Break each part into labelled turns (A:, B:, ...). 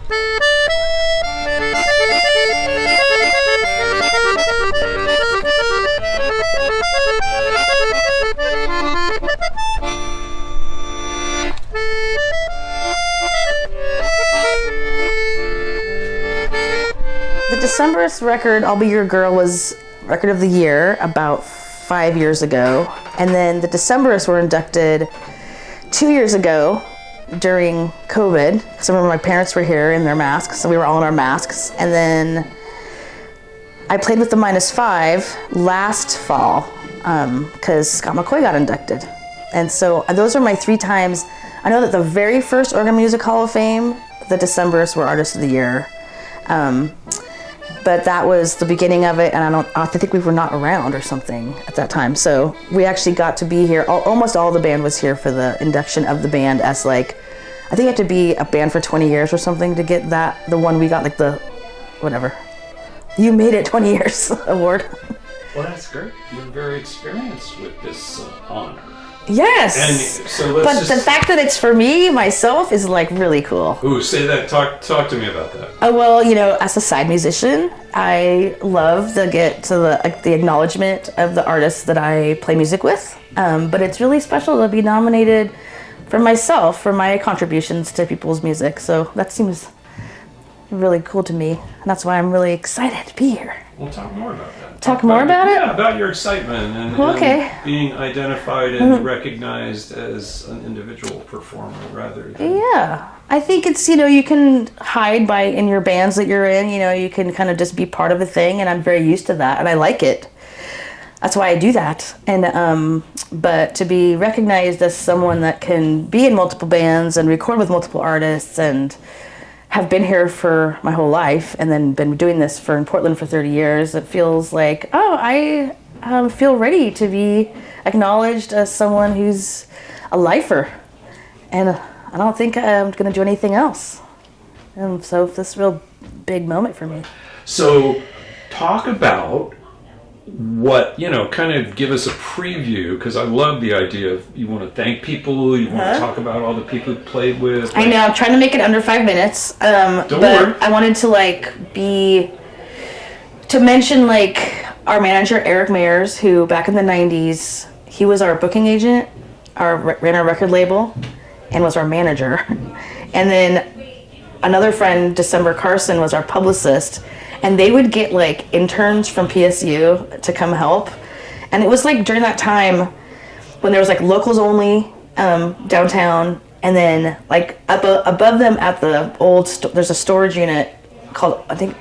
A: The Decemberists record, I'll Be Your Girl, was record of the year about 5 years ago. And then the Decemberists were inducted 2 years ago during COVID. Because I remember my parents were here in their masks, so we were all in our masks. And then I played with the -5 last fall because Scott McCoy got inducted. And so those are my 3 times. I know that the very first Oregon Music Hall of Fame, the Decemberists were Artist of the Year. But that was the beginning of it, and I think we were not around or something at that time. So we actually got to be here. Almost all the band was here for the induction of the band as like, I think you have to be a band for 20 years or something to get that, the one we got, like the, whatever. You made it 20 years award.
B: Well, that's great. You're very experienced with this honor.
A: Yes.
B: And so
A: the fact that it's for me, myself, is like really cool.
B: Ooh, say that. Talk to me about that.
A: Well, you know, as a side musician, I love to get to the acknowledgement of the artists that I play music with. But it's really special to be nominated for myself, for my contributions to people's music. So that seems really cool to me. And that's why I'm really excited to be here.
B: We'll talk more about that.
A: Talk more about it?
B: Yeah, about your excitement and being identified and recognized as an individual performer rather than...
A: Yeah. I think it's, you know, you can hide in your bands that you're in, you know, you can kind of just be part of a thing, and I'm very used to that, and I like it. That's why I do that. And but to be recognized as someone that can be in multiple bands and record with multiple artists and have been here for my whole life and then been doing this in Portland for 30 years, it feels like, I feel ready to be acknowledged as someone who's a lifer. And I don't think I'm going to do anything else. And so this is a real big moment for me.
B: So talk about what, you know, kind of give us a preview, because I love the idea of you want to thank people, you want to talk about all the people you played with.
A: I know, I'm trying to make it under 5 minutes.
B: Don't worry.
A: I wanted to mention our manager, Eric Mayers, who back in the 90s, he was our booking agent, ran our record label, and was our manager. And then another friend, December Carson, was our publicist. And they would get interns from PSU to come help. And it was during that time when there was locals only downtown. And then above them at the old, there's a storage unit called, I think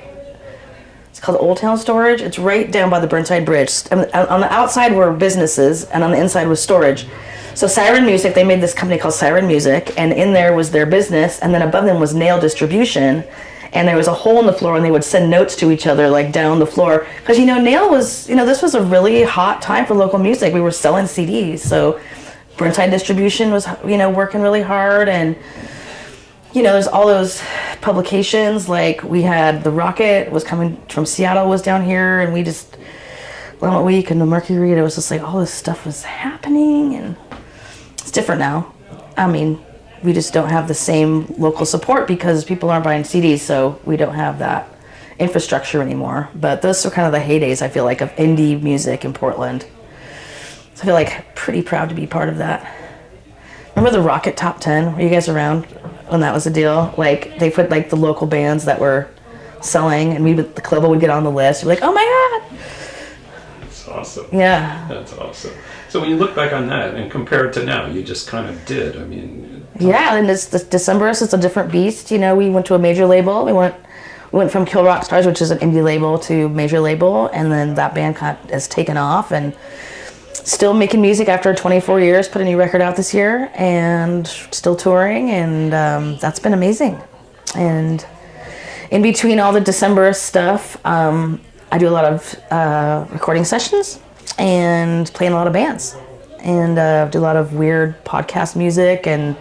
A: it's called Old Town Storage. It's right down by the Burnside Bridge. And on the outside were businesses and on the inside was storage. So Siren Music, they made this company called Siren Music, and in there was their business, and then above them was Nail Distribution. And there was a hole in the floor, and they would send notes to each other, down the floor. Because, Nail was, this was a really hot time for local music. We were selling CDs. So Burnside Distribution was, working really hard. And, there's all those publications. We had The Rocket was coming from Seattle, was down here. And we just, Lemon Week and the Mercury, and it was just all this stuff was happening. And it's different now. I mean, we just don't have the same local support because people aren't buying CDs, so we don't have that infrastructure anymore. But those are kind of the heydays, I feel of indie music in Portland. So I feel pretty proud to be part of that. Remember the Rocket Top 10? Were you guys around when that was a deal? They put the local bands that were selling, and the club would get on the list. You're oh my God!
B: That's awesome.
A: Yeah.
B: That's awesome. So when you look back on that and compare it to now, you just kind of did. I mean...
A: Yeah, and the Decemberists is a different beast. We went to a major label. We went from Kill Rock Stars, which is an indie label, to major label, and then that band has taken off and still making music after 24 years. Put a new record out this year and still touring, and that's been amazing. And in between all the Decemberist stuff, I do a lot of recording sessions and play in a lot of bands, and do a lot of weird podcast music and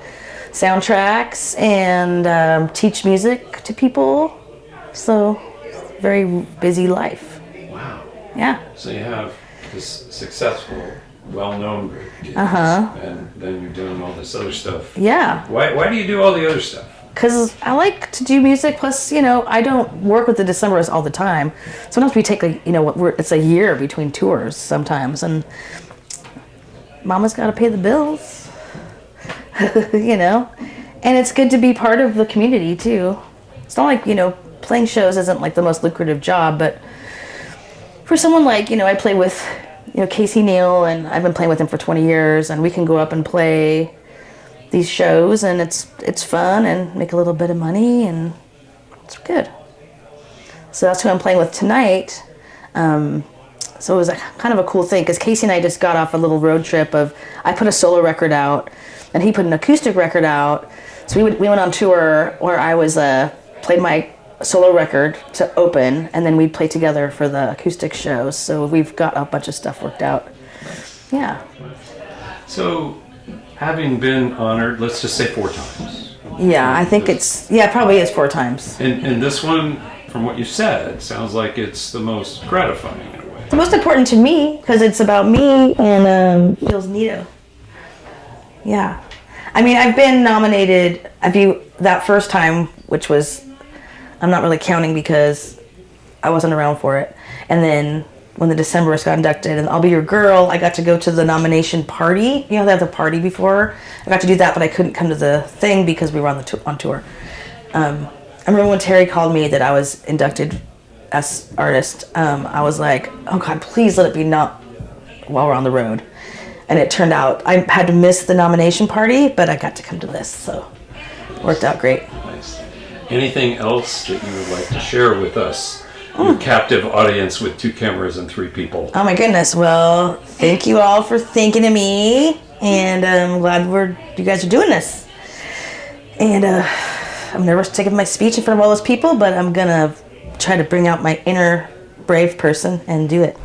A: soundtracks, and teach music to people. So, very busy life.
B: Wow.
A: Yeah.
B: So you have this successful, well-known group, and then you're doing all this other stuff.
A: Yeah.
B: Why do you do all the other stuff?
A: because I like to do music. Plus, I don't work with the Decemberists all the time. Sometimes we take it's a year between tours sometimes, and Mama's got to pay the bills, And it's good to be part of the community too. It's not like playing shows isn't like the most lucrative job, but for someone like I play with Casey Neal, and I've been playing with him for 20 years, and we can go up and play these shows, and it's fun and make a little bit of money, and it's good. So that's who I'm playing with tonight. So it was kind of a cool thing, because Casey and I just got off a little road trip of, I put a solo record out, and he put an acoustic record out. So we went on tour where I was played my solo record to open, and then we'd play together for the acoustic shows. So we've got a bunch of stuff worked out. Yeah.
B: So, having been honored, let's just say 4 times.
A: Yeah, I think probably is 4 times.
B: And this one, from what you said, sounds like it's the most gratifying in a way.
A: The most important to me, because it's about me and feels neato. Yeah. I mean, I've been nominated that first time, which was, I'm not really counting because I wasn't around for it. And then when the Decemberists got inducted, and I'll Be Your Girl, I got to go to the nomination party. They had the party before. I got to do that, but I couldn't come to the thing because we were on tour. I remember when Terry called me that I was inducted as artist, I was like, oh God, please let it be not while we're on the road. And it turned out I had to miss the nomination party, but I got to come to this, so it worked out great.
B: Nice. Anything else that you would like to share with us, your captive audience with 2 cameras and 3 people?
A: Oh my goodness. Well, thank you all for thinking of me, and I'm glad you guys are doing this. And I'm nervous to give my speech in front of all those people, but I'm gonna try to bring out my inner brave person and do it.